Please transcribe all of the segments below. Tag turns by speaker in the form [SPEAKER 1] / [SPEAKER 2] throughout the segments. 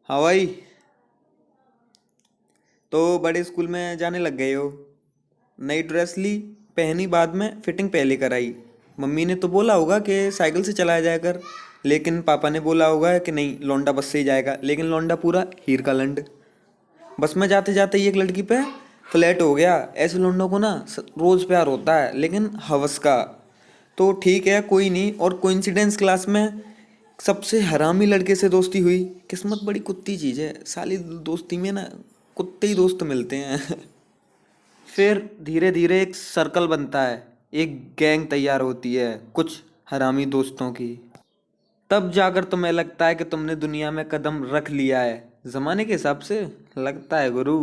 [SPEAKER 1] हाँ भाई। तो बड़े स्कूल में जाने लग गए हो। नई ड्रेस ली, पहनी, बाद में फिटिंग पहले कराई। मम्मी ने तो बोला होगा कि साइकिल से चलाया जाया कर, लेकिन पापा ने बोला होगा कि नहीं लौंडा बस से ही जाएगा, लेकिन लौंडा पूरा हीर का लंड। बस में जाते जाते ही एक लड़की पे फ्लैट हो गया। ऐसे लौंडों को ना रोज प्यार होता है, लेकिन हवस का। तो ठीक है, कोई नहीं। और कोइंसिडेंस क्लास में सबसे हरामी लड़के से दोस्ती हुई। किस्मत बड़ी कुत्ती चीज है साली, दोस्ती में ना कुत्ते ही दोस्त मिलते हैं। फिर धीरे धीरे एक सर्कल बनता है, एक गैंग तैयार होती है कुछ हरामी दोस्तों की। तब जाकर तुम्हें लगता है कि तुमने दुनिया में कदम रख लिया है। जमाने के हिसाब से लगता है गुरु।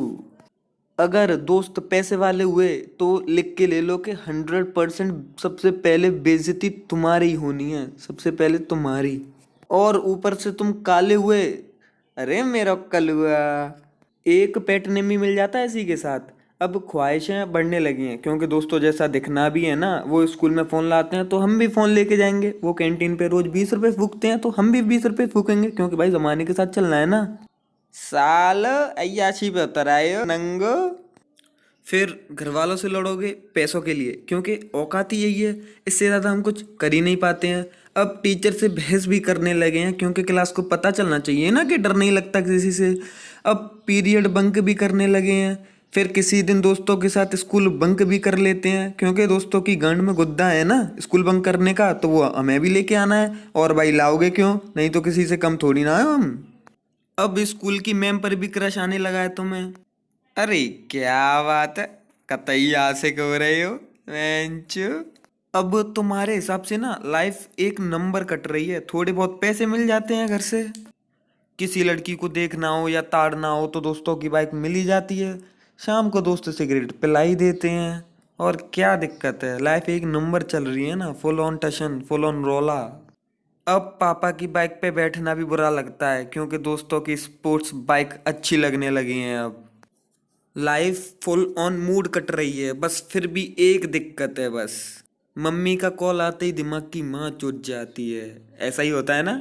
[SPEAKER 1] अगर दोस्त पैसे वाले हुए तो लिख के ले लो कि 100% सबसे पहले बेइज्जती तुम्हारी ही होनी है, सबसे पहले तुम्हारी। और ऊपर से तुम काले हुए, अरे मेरा कलुआ। एक पेट नेम भी मिल जाता है इसी के साथ। अब ख्वाहिशें बढ़ने लगी हैं, क्योंकि दोस्तों जैसा दिखना भी है ना। वो स्कूल में फ़ोन लाते हैं तो हम भी फ़ोन लेके जाएंगे। वो कैंटीन पे रोज 20 रुपए फूकते हैं तो हम भी 20 रुपए फूकेंगे, क्योंकि भाई ज़माने के साथ चलना है ना। साल अय्याशी पे उतर आए हो नंगो। फिर घर वालों से लड़ोगे पैसों के लिए, क्योंकि औकात ही यही है। इससे ज़्यादा हम कुछ कर ही नहीं पाते हैं। अब टीचर से बहस भी करने लगे हैं, क्योंकि क्लास को पता चलना चाहिए ना कि डर नहीं लगता किसी से। अब पीरियड बंक भी करने लगे हैं। फिर किसी दिन दोस्तों के साथ स्कूल बंक भी कर लेते हैं, क्योंकि दोस्तों की गांड में गुद्दा है ना स्कूल बंक करने का, तो वो हमें भी लेके आना है। और भाई लाओगे क्यों, नहीं तो किसी से कम थोड़ी ना है हम। अब स्कूल की मैम पर भी क्रश आने लगा है तुम्हें। अरे क्या बात है, कतई आशिक हो रहे हो वेंचो। अब तुम्हारे हिसाब से ना लाइफ एक नंबर कट रही है। थोड़े बहुत पैसे मिल जाते हैं घर से, किसी लड़की को देखना हो या ताड़ना हो तो दोस्तों की बाइक मिल ही जाती है। शाम को दोस्त सिगरेट पिला ही देते हैं। और क्या दिक्कत है, लाइफ एक नंबर चल रही है ना, full on Tashan, full on रोला। अब पापा की बाइक पे बैठना भी बुरा लगता है, क्योंकि दोस्तों की स्पोर्ट्स बाइक अच्छी लगने लगी हैं अब। Life full on mood cut रही है, बस फिर भी एक दिक्कत है बस। मम्मी का कॉल आते ही दिमाग की माँ चुट जाती है। ऐसा ही होता है ना।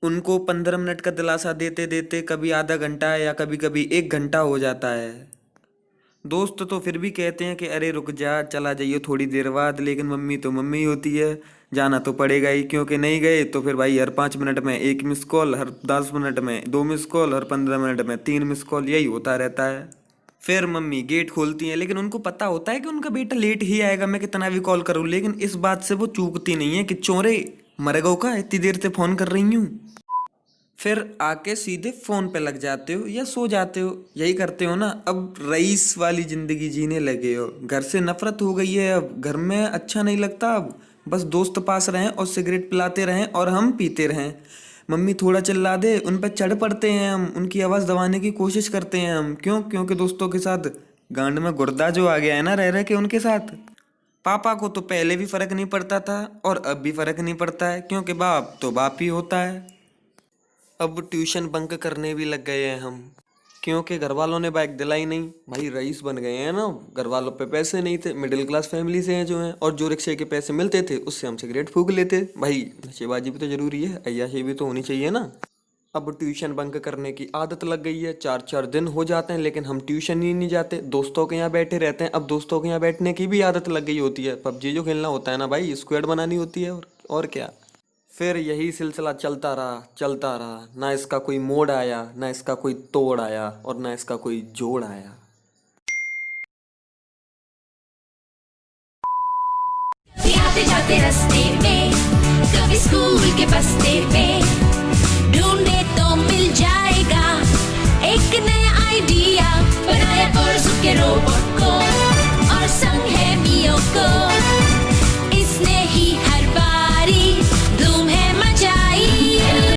[SPEAKER 1] उनको 15 मिनट का दिलासा देते देते कभी आधा घंटा या कभी कभी 1 घंटा हो जाता है। दोस्त तो फिर भी कहते हैं कि अरे रुक जा, चला जाइए थोड़ी देर बाद, लेकिन मम्मी तो मम्मी होती है, जाना तो पड़ेगा ही। क्योंकि नहीं गए तो फिर भाई हर 5 मिनट में 1 मिस कॉल, हर 10 मिनट में 2 मिस कॉल, हर 15 मिनट में 3 मिस कॉल, यही होता रहता है। फिर मम्मी गेट खोलती हैं, लेकिन उनको पता होता है कि उनका बेटा लेट ही आएगा, मैं कितना भी कॉल करूँ। लेकिन इस बात से वो चूकती नहीं है कि चोरे मर गो का, इतनी देर से फ़ोन कर रही हूँ। फिर आके सीधे फोन पे लग जाते हो या सो जाते हो, यही करते हो ना। अब रईस वाली जिंदगी जीने लगे हो। घर से नफरत हो गई है, अब घर में अच्छा नहीं लगता। अब बस दोस्त पास रहें और सिगरेट पिलाते रहें और हम पीते रहें। मम्मी थोड़ा चिल्ला दे, उन पर चढ़ पड़ते हैं हम, उनकी आवाज़ दबाने की कोशिश करते हैं हम। क्यों? क्योंकि दोस्तों के साथ गांड में गुर्दा जो आ गया है ना रह रह के उनके साथ। पापा को तो पहले भी फर्क नहीं पड़ता था और अब भी फर्क नहीं पड़ता है, क्योंकि बाप तो बाप ही होता है। अब ट्यूशन बंक करने भी लग गए हैं हम, क्योंकि घर वालों ने बाइक दिलाई नहीं। भाई रईस बन गए हैं ना, घर वालों पे पैसे नहीं थे, मिडिल क्लास फैमिली से हैं जो हैं, और जो रिक्शे के पैसे मिलते थे उससे हम सिगरेट फूक लेते। भाई नशेबाजी भी तो जरूरी है, अय्याशी भी तो होनी चाहिए ना। अब ट्यूशन बंक करने की आदत लग गई है, 4-4 दिन हो जाते हैं लेकिन हम ट्यूशन ही नहीं जाते, दोस्तों के यहाँ बैठे रहते हैं। अब दोस्तों के यहाँ बैठने की भी आदत लग गई होती है, पबजी जो खेलना होता है ना भाई, स्क्वाड बनानी होती है और क्या। फिर यही सिलसिला चलता रहा, ना इसका कोई मोड़ आया, ना इसका कोई तोड़ आया, और ना इसका कोई जोड़ आया।
[SPEAKER 2] कभी आते जाते रास्ते में, कभी स्कूल के बस्ते पे, ढूंढे तो मिल जाएगा एक नया आइडिया, बनाया और के रोबोट।